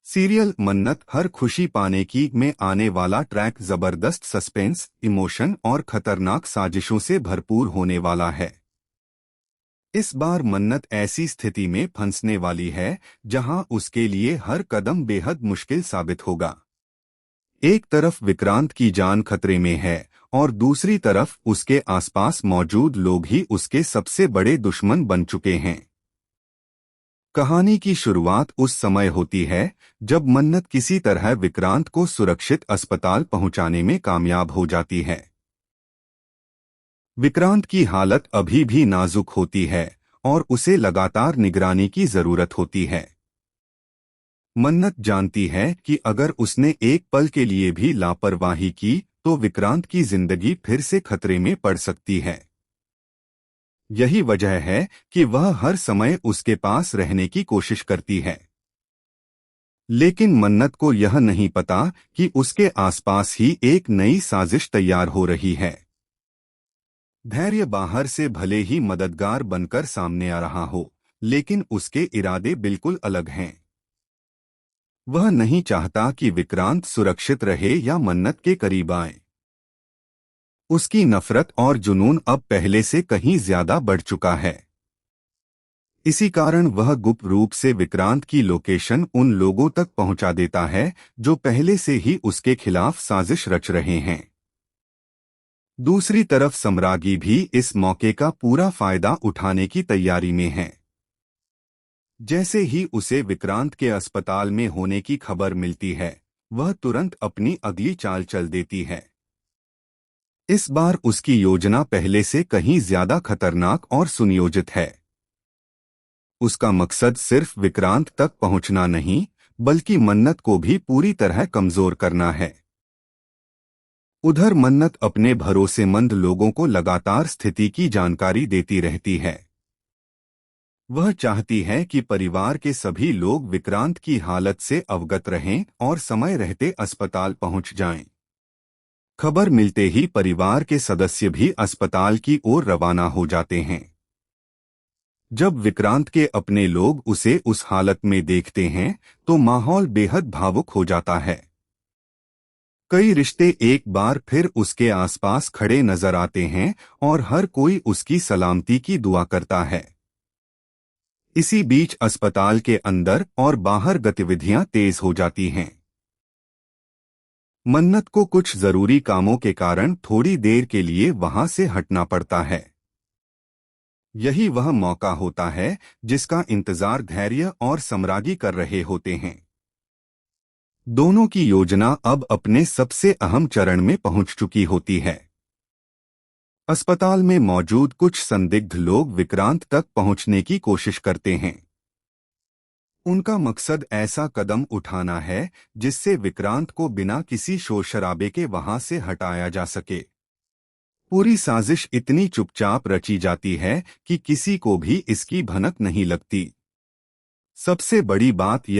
Serial मन्नत हर खुशी पाने की में आने वाला ट्रैक जबरदस्त सस्पेंस, इमोशन और खतरनाक साजिशों से भरपूर होने वाला है। इस बार मन्नत ऐसी स्थिति में फंसने वाली है जहां उसके लिए हर कदम बेहद मुश्किल साबित होगा। एक तरफ विक्रांत की जान खतरे में है और दूसरी तरफ उसके आसपास मौजूद लोग ही उसके सबसे बड़े दुश्मन बन चुके हैं। कहानी की शुरुआत उस समय होती है जब मन्नत किसी तरह विक्रांत को सुरक्षित अस्पताल पहुंचाने में कामयाब हो जाती है। विक्रांत की हालत अभी भी नाजुक होती है और उसे लगातार निगरानी की जरूरत होती है। मन्नत जानती है कि अगर उसने एक पल के लिए भी लापरवाही की तो विक्रांत की जिंदगी फिर से खतरे में पड़ सकती है। यही वजह है कि वह हर समय उसके पास रहने की कोशिश करती है। लेकिन मन्नत को यह नहीं पता कि उसके आसपास ही एक नई साजिश तैयार हो रही है। धैर्य बाहर से भले ही मददगार बनकर सामने आ रहा हो, लेकिन उसके इरादे बिल्कुल अलग हैं। वह नहीं चाहता कि विक्रांत सुरक्षित रहे या मन्नत के करीब आए। उसकी नफरत और जुनून अब पहले से कहीं ज्यादा बढ़ चुका है। इसी कारण वह गुप्त रूप से विक्रांत की लोकेशन उन लोगों तक पहुंचा देता है जो पहले से ही उसके खिलाफ साजिश रच रहे हैं। दूसरी तरफ सम्रागी भी इस मौके का पूरा फायदा उठाने की तैयारी में है। जैसे ही उसे विक्रांत के अस्पताल में होने की खबर मिलती है, वह तुरंत अपनी अगली चाल चल देती है। इस बार उसकी योजना पहले से कहीं ज्यादा खतरनाक और सुनियोजित है। उसका मकसद सिर्फ विक्रांत तक पहुंचना नहीं, बल्कि मन्नत को भी पूरी तरह कमजोर करना है। उधर मन्नत अपने भरोसेमंद लोगों को लगातार स्थिति की जानकारी देती रहती है। वह चाहती है कि परिवार के सभी लोग विक्रांत की हालत से अवगत रहें और समय रहते अस्पताल पहुंच जाएं। खबर मिलते ही परिवार के सदस्य भी अस्पताल की ओर रवाना हो जाते हैं। जब विक्रांत के अपने लोग उसे उस हालत में देखते हैं तो माहौल बेहद भावुक हो जाता है। कई रिश्ते एक बार फिर उसके आसपास खड़े नजर आते हैं और हर कोई उसकी सलामती की दुआ करता है। इसी बीच अस्पताल के अंदर और बाहर गतिविधियां तेज हो जाती हैं। मन्नत को कुछ जरूरी कामों के कारण थोड़ी देर के लिए वहां से हटना पड़ता है। यही वह मौका होता है जिसका इंतजार धैर्य और सम्रागी कर रहे होते हैं। दोनों की योजना अब अपने सबसे अहम चरण में पहुंच चुकी होती है। अस्पताल में मौजूद कुछ संदिग्ध लोग विक्रांत तक पहुंचने की कोशिश करते हैं। उनका मकसद ऐसा कदम उठाना है जिससे विक्रांत को बिना किसी शोर शराबे के वहां से हटाया जा सके। पूरी साजिश इतनी चुपचाप रची जाती है कि किसी को भी इसकी भनक नहीं लगती। सबसे बड़ी बात यह